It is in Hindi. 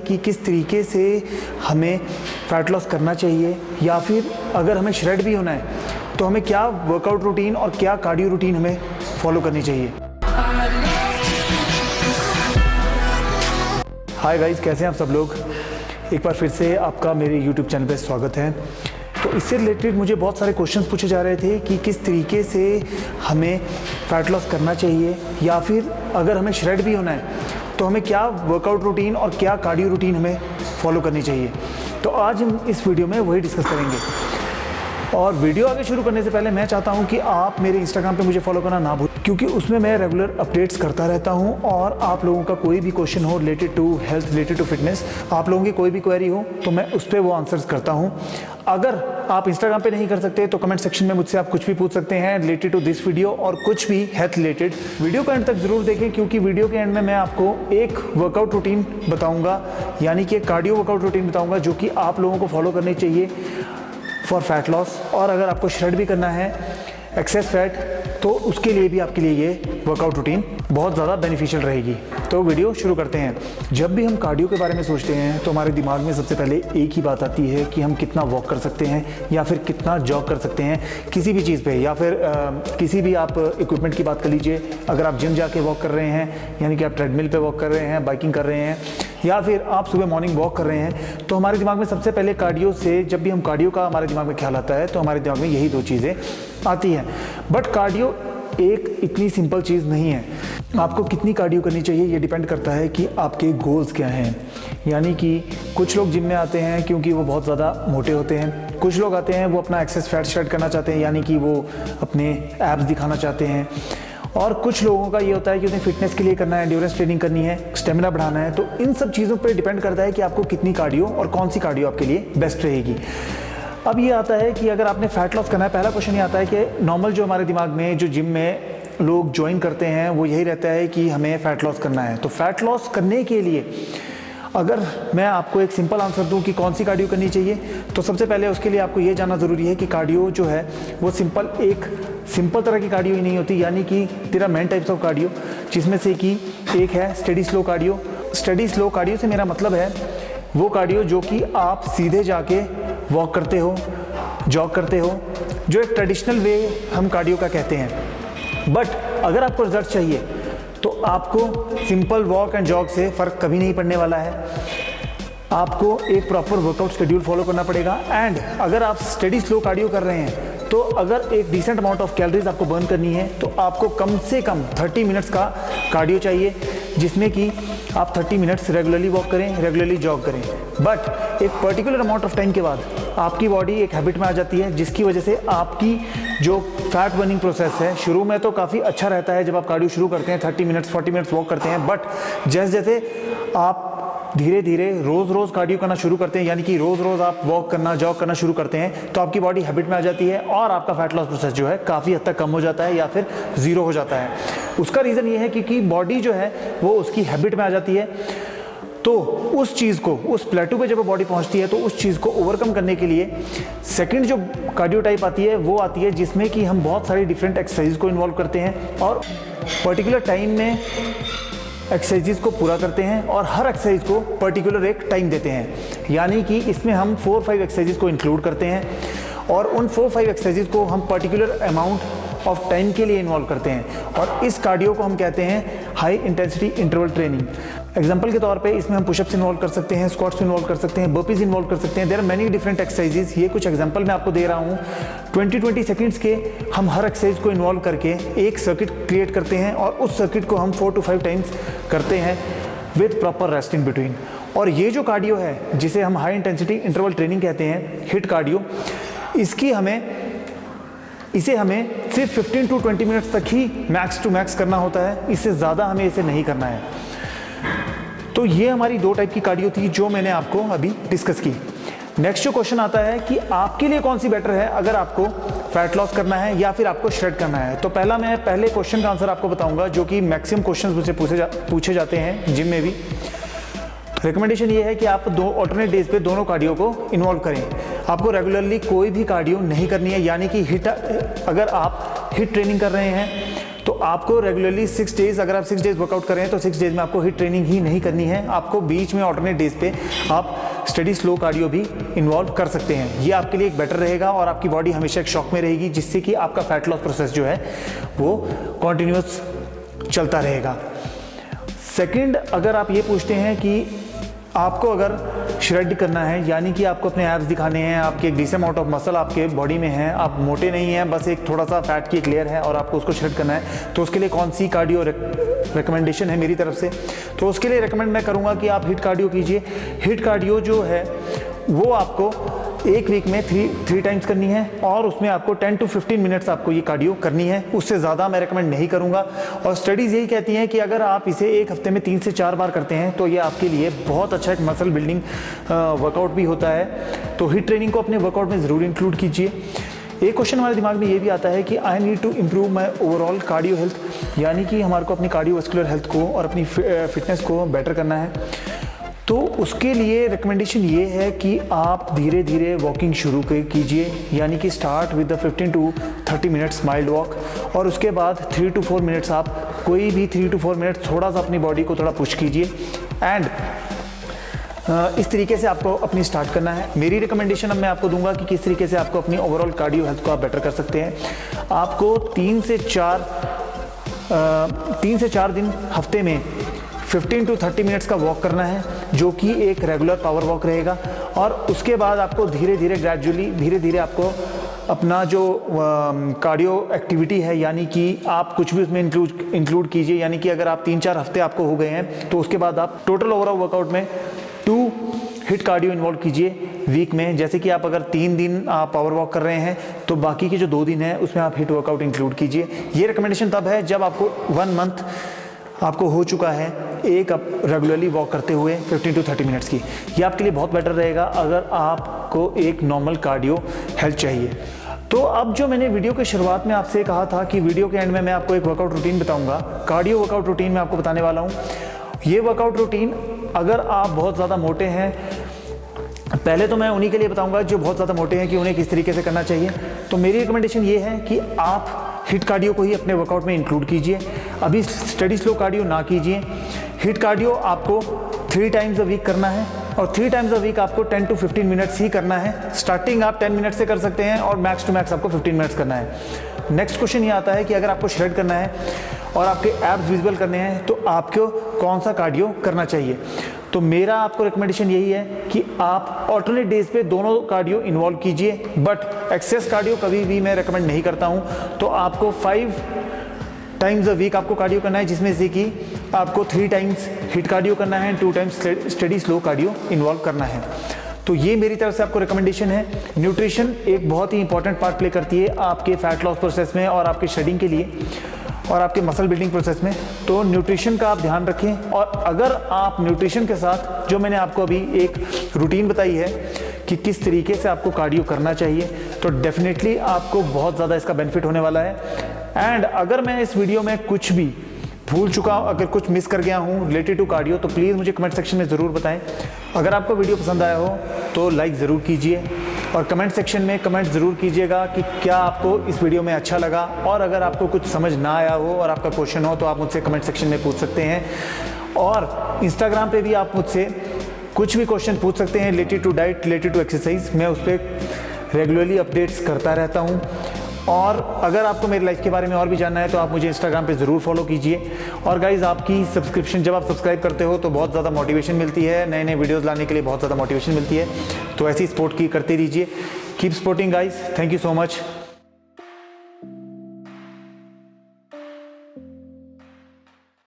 कि किस तरीके से हमें फ़ैट लॉस करना चाहिए, या फिर अगर हमें श्रेड भी होना है तो हमें क्या वर्कआउट रूटीन और क्या कार्डियो रूटीन हमें फॉलो करनी चाहिए। हाय गाइस, कैसे हैं आप सब लोग। एक बार फिर से आपका मेरे YouTube चैनल पे स्वागत है। तो इससे रिलेटेड मुझे बहुत सारे क्वेश्चंस पूछे जा रहे थे कि किस तरीके से हमें फ़ैट लॉस करना चाहिए, या फिर अगर हमें श्रेड भी होना है तो हमें क्या वर्कआउट रूटीन और क्या कार्डियो रूटीन हमें फॉलो करनी चाहिए। तो आज हम इस वीडियो में वही डिस्कस करेंगे। और वीडियो आगे शुरू करने से पहले मैं चाहता हूं कि आप मेरे इंस्टाग्राम पे मुझे फॉलो करना ना भूलें, क्योंकि उसमें मैं रेगुलर अपडेट्स करता रहता हूं। और आप लोगों का कोई भी क्वेश्चन हो related to health, related to fitness, आप लोगों की कोई भी क्वेरी हो तो मैं उस पर वो आंसर्स करता हूं। अगर आप इंस्टाग्राम पे नहीं कर सकते तो कमेंट सेक्शन में मुझसे आप कुछ भी पूछ सकते हैं रिलेटेड टू दिस वीडियो, और कुछ भी हेल्थ रिलेटेड। वीडियो को एंड तक जरूर देखें, क्योंकि वीडियो के एंड में मैं आपको एक वर्कआउट रूटीन बताऊंगा, यानी कि एक कार्डियो वर्कआउट रूटीन बताऊंगा जो कि आप लोगों को फॉलो करनी चाहिए फॉर फैट लॉस। और अगर आपको श्रेड भी करना है, एक्सेस फैट, तो उसके लिए भी आपके लिए ये वर्कआउट रूटीन बहुत ज़्यादा बेनिफिशियल रहेगी। तो वीडियो शुरू करते हैं। जब भी हम कार्डियो के बारे में सोचते हैं तो हमारे दिमाग में सबसे पहले एक ही बात आती है कि हम कितना वॉक कर सकते हैं या फिर कितना जॉग कर सकते हैं किसी भी चीज़ पे, या फिर किसी भी आप इक्विपमेंट की बात कर लीजिए। अगर आप जिम जाके वॉक कर रहे हैं, यानी कि आप ट्रेडमिल पे वॉक कर रहे हैं, बाइकिंग कर रहे हैं, या फिर आप सुबह मॉर्निंग वॉक कर रहे हैं, तो हमारे दिमाग में सबसे पहले कार्डियो से, जब भी हम कार्डियो का हमारे दिमाग में ख्याल आता है तो हमारे दिमाग में यही दो चीज़ें आती हैं। बट कार्डियो एक इतनी सिंपल चीज़ नहीं है। आपको कितनी कार्डियो करनी चाहिए ये डिपेंड करता है कि आपके गोल्स क्या हैं। यानी कि कुछ लोग जिम में आते हैं क्योंकि वो बहुत ज़्यादा मोटे होते हैं, कुछ लोग आते हैं वो अपना एक्सेस फैट शेड करना चाहते हैं, यानी कि वो अपने एब्स दिखाना चाहते हैं, और कुछ लोगों का ये होता है कि उन्हें फिटनेस के लिए करना है, एंड्योरेंस ट्रेनिंग करनी है, स्टेमिना बढ़ाना है। तो इन सब चीज़ों पर डिपेंड करता है कि आपको कितनी कार्डियो और कौन सी कार्डियो आपके लिए बेस्ट रहेगी। अब ये आता है कि अगर आपने फैट लॉस करना है, पहला क्वेश्चन ये आता है कि नॉर्मल जो हमारे दिमाग में जो जिम में लोग ज्वाइन करते हैं वो यही रहता है कि हमें फ़ैट लॉस करना है। तो फैट लॉस करने के लिए अगर मैं आपको एक सिंपल आंसर दूं कि कौन सी कार्डियो करनी चाहिए, तो सबसे पहले उसके लिए आपको ये जानना ज़रूरी है कि कार्डियो जो है वो सिंपल तरह की कार्डियो ही नहीं होती, यानी कि there are many types of cardio, जिसमें से कि एक है steady slow cardio. Steady slow cardio से मेरा मतलब है वो कार्डियो जो कि आप सीधे जाके वॉक करते हो, जॉग करते हो, जो एक ट्रेडिशनल वे हम कार्डियो का कहते हैं। बट अगर आपको रिजल्ट चाहिए तो आपको सिंपल वॉक एंड जॉग से फ़र्क कभी नहीं पड़ने वाला है। आपको एक प्रॉपर वर्कआउट शेड्यूल फॉलो करना पड़ेगा। एंड अगर आप स्टेडी स्लो कार्डियो कर रहे हैं तो अगर एक डिसेंट अमाउंट ऑफ कैलोरीज आपको बर्न करनी है तो आपको कम से कम 30 मिनट्स का कार्डियो चाहिए, जिसमें कि आप 30 मिनट्स रेगुलरली वॉक करें, रेगुलरली जॉग करें। बट एक पर्टिकुलर अमाउंट ऑफ टाइम के बाद आपकी बॉडी एक हैबिट में आ जाती है, जिसकी वजह से आपकी जो फैट बर्निंग प्रोसेस है, शुरू में तो काफ़ी अच्छा रहता है जब आप कार्डियो शुरू करते हैं, 30 मिनट्स 40 मिनट्स वॉक करते हैं। बट जैसे जैसे आप धीरे धीरे रोज़ कार्डियो करना शुरू करते हैं, यानी कि रोज़ आप वॉक करना, जॉग करना शुरू करते हैं, तो आपकी बॉडी हैबिट में आ जाती है और आपका फैट लॉस प्रोसेस जो है काफ़ी हद तक कम हो जाता है या फिर ज़ीरो हो जाता है। उसका रीज़न ये है कि बॉडी जो है वो उसकी हैबिट में आ जाती है। तो उस चीज़ को, उस प्लेटू पे जब बॉडी पहुंचती है तो उस चीज़ को ओवरकम करने के लिए सेकंड जो कार्डियो टाइप आती है वो आती है जिसमें कि हम बहुत सारी डिफरेंट एक्सरसाइज को इन्वॉल्व करते हैं और पर्टिकुलर टाइम में एक्सरसाइज को पूरा करते हैं, और हर एक्सरसाइज को पर्टिकुलर एक टाइम देते हैं। यानी कि इसमें हम 4-5 एक्सरसाइज को इंक्लूड करते हैं, और उन 4-5 एक्सरसाइज को हम पर्टिकुलर अमाउंट ऑफ टाइम के लिए इन्वॉल्व करते हैं, और इस कार्डियो को हम कहते हैं high intensity interval training. Example के तौर पे इसमें हम पुशअप्स इन्वॉल्व कर सकते हैं, स्क्वाट्स इन्वॉल्व कर सकते हैं, बर्पीज इन्वॉल्व कर सकते हैं। There are many different exercises. ये कुछ एग्जाम्पल मैं आपको दे रहा हूँ। 20-20 सेकंड्स के हम हर एक्सरसाइज को इन्वॉल्व करके एक सर्किट क्रिएट करते हैं, और उस सर्किट को हम 4 to 5 टाइम्स करते हैं with proper rest in between. और ये जो कार्डियो है जिसे हम हाई इंटेंसिटी इंटरवल ट्रेनिंग कहते हैं, हिट कार्डियो, इसे हमें सिर्फ 15 to 20 मिनट्स तक ही मैक्स टू मैक्स करना होता है, इससे ज़्यादा हमें इसे नहीं करना है। तो ये हमारी 2 टाइप की कार्डियो थी जो मैंने आपको अभी डिस्कस की। नेक्स्ट जो क्वेश्चन आता है कि आपके लिए कौन सी बेटर है, अगर आपको फैट लॉस करना है या फिर आपको श्रेड करना है। तो मैं पहले क्वेश्चन का आंसर आपको बताऊंगा, जो कि मैक्सिमम क्वेश्चन मुझसे पूछे जाते हैं जिम में भी। रिकमेंडेशन ये है कि आप ऑल्टरनेट डेज पे दोनों कार्डियो को इन्वॉल्व करें। आपको रेगुलरली कोई भी कार्डियो नहीं करनी है, यानी कि अगर आप हिट ट्रेनिंग कर रहे हैं तो आपको रेगुलरली 6 डेज, अगर आप 6 डेज वर्कआउट कर रहे हैं तो 6 डेज में आपको हिट ट्रेनिंग ही नहीं करनी है, आपको बीच में ऑल्टरनेट डेज पे आप स्टडी स्लो कार्डियो भी इन्वॉल्व कर सकते हैं। ये आपके लिए एक बेटर रहेगा और आपकी बॉडी हमेशा एक शॉक में रहेगी, जिससे कि आपका फैट लॉस प्रोसेस जो है वो कॉन्टिन्यूस चलता रहेगा। सेकंड, अगर आप ये पूछते हैं कि आपको अगर श्रेड करना है, यानी कि आपको अपने एब्स दिखाने हैं, आपके एक डिसेंट अमाउंट ऑफ मसल आपके बॉडी में है, आप मोटे नहीं हैं, बस एक थोड़ा सा फैट की एक लेयर है और आपको उसको श्रेड करना है, तो उसके लिए कौन सी कार्डियो रिकमेंडेशन है मेरी तरफ से? तो उसके लिए रिकमेंड मैं करूँगा कि आप हिट कार्डियो कीजिए। हिट कार्डियो जो है वो आपको एक वीक में 3 टाइम्स करनी है और उसमें आपको 10 to 15 मिनट्स आपको ये कार्डियो करनी है, उससे ज़्यादा मैं रेकमेंड नहीं करूँगा। और स्टडीज़ यही कहती हैं कि अगर आप इसे एक हफ्ते में 3 से 4 बार करते हैं तो ये आपके लिए बहुत अच्छा एक मसल बिल्डिंग वर्कआउट भी होता है। तो हिट ट्रेनिंग को अपने वर्कआउट में ज़रूर इंक्लूड कीजिए। एक क्वेश्चन हमारे दिमाग में ये भी आता है कि I need to improve my overall cardio health, यानी कि हमारे को अपनी कार्डियोवास्कुलर हेल्थ को और अपनी फिटनेस को बेटर करना है। तो उसके लिए रिकमेंडेशन ये है कि आप धीरे धीरे वॉकिंग शुरू कीजिए, यानी कि start with the 15 to 30 minutes mild walk, और उसके बाद 3 to 4 मिनट्स आप कोई भी 3 to 4 मिनट्स थोड़ा सा अपनी बॉडी को थोड़ा पुश कीजिए। एंड इस तरीके से आपको अपनी स्टार्ट करना है। मेरी रिकमेंडेशन अब मैं आपको दूंगा कि किस तरीके से आपको अपनी ओवरऑल कार्डियो हेल्थ को आप बेटर कर सकते हैं। आपको 3 से 4 दिन हफ्ते में 15 to 30 मिनट्स का वॉक करना है, जो कि एक रेगुलर पावर वॉक रहेगा। और उसके बाद आपको धीरे धीरे ग्रेजुअली धीरे धीरे आपको अपना जो कार्डियो एक्टिविटी है, यानी कि आप कुछ भी उसमें इंक्लूड कीजिए, यानी कि अगर आप 3-4 हफ्ते आपको हो गए हैं तो उसके बाद आप टोटल ओवरऑल वर्कआउट में 2 हिट कार्डियो इन्वॉल्व कीजिए वीक में। जैसे कि आप अगर 3 दिन आप पावर वॉक कर रहे हैं तो बाकी के जो 2 दिन है उसमें आप हिट वर्कआउट इंक्लूड कीजिए। ये रिकमेंडेशन तब है जब आपको 1 मंथ आपको हो चुका है एक आप रेगुलरली वॉक करते हुए 15 to 30 मिनट्स की। ये आपके लिए बहुत बेटर रहेगा अगर आपको एक नॉर्मल कार्डियो हेल्थ चाहिए। तो अब जो मैंने वीडियो के शुरुआत में आपसे कहा था कि वीडियो के एंड में मैं आपको एक वर्कआउट रूटीन बताऊंगा, कार्डियो वर्कआउट रूटीन मैं आपको बताने वाला हूँ। ये वर्कआउट रूटीन अगर आप बहुत ज़्यादा मोटे हैं, पहले तो मैं उन्हीं के लिए बताऊंगा जो बहुत ज़्यादा मोटे हैं कि उन्हें किस तरीके से करना चाहिए। तो मेरी रिकमेंडेशन ये है कि आप हिट कार्डियो को ही अपने वर्कआउट में इंक्लूड कीजिए, अभी स्टडी स्लो कार्डियो ना कीजिए। हिट कार्डियो आपको 3 टाइम्स अ वीक करना है और 3 टाइम्स अ वीक आपको 10 to 15 मिनट्स ही करना है। स्टार्टिंग आप 10 मिनट से कर सकते हैं और मैक्स टू मैक्स आपको 15 मिनट्स करना है। नेक्स्ट क्वेश्चन ये आता है कि अगर आपको श्रेड करना है और आपके एब्स विजिबल करने हैं तो आपको कौन सा कार्डियो करना चाहिए? तो मेरा आपको रिकमेंडेशन यही है कि आप ऑल्टरनेट डेज पे दोनों कार्डियो इन्वॉल्व कीजिए, बट एक्सेस कार्डियो कभी भी मैं रिकमेंड नहीं करता हूँ। तो आपको 5 टाइम्स अ वीक आपको कार्डियो करना है, जिसमें से कि आपको 3 टाइम्स हिट कार्डियो करना है, 2 times study slow cardio involve करना है। तो ये मेरी तरफ से आपको रिकमेंडेशन है। न्यूट्रिशन एक बहुत ही इंपॉर्टेंट पार्ट प्ले करती है आपके फैट लॉस प्रोसेस में और आपके शेडिंग के लिए और आपके मसल बिल्डिंग प्रोसेस में। तो न्यूट्रिशन का आप ध्यान रखें, और अगर आप न्यूट्रिशन के साथ जो मैंने आपको अभी एक रूटीन बताई है कि किस तरीके से आपको कार्डियो करना चाहिए, तो डेफिनेटली आपको बहुत ज़्यादा इसका बेनिफिट होने वाला है। एंड अगर मैं इस वीडियो में कुछ भी भूल चुका हूँ, अगर कुछ मिस कर गया हूँ रिलेटेड टू कार्डियो, तो प्लीज़ मुझे कमेंट सेक्शन में ज़रूर बताएं। अगर आपको वीडियो पसंद आया हो तो लाइक ज़रूर कीजिए और कमेंट सेक्शन में कमेंट ज़रूर कीजिएगा कि क्या आपको इस वीडियो में अच्छा लगा। और अगर आपको कुछ समझ ना आया हो और आपका क्वेश्चन हो तो आप मुझसे कमेंट सेक्शन में पूछ सकते हैं। और इंस्टाग्राम पे भी आप मुझसे कुछ भी क्वेश्चन पूछ सकते हैं related to diet, related to exercise. मैं उस पर रेगुलरली अपडेट्स करता रहता हूँ। और अगर आपको मेरी लाइफ के बारे में और भी जानना है तो आप मुझे इंस्टाग्राम पे ज़रूर फॉलो कीजिए। और गाइज़, आपकी सब्सक्रिप्शन, जब आप सब्सक्राइब करते हो तो बहुत ज़्यादा मोटिवेशन मिलती है, नए नए वीडियोस लाने के लिए बहुत ज़्यादा मोटिवेशन मिलती है। तो ऐसी सपोर्ट करते रहिए। Keep supporting guys, thank you so much.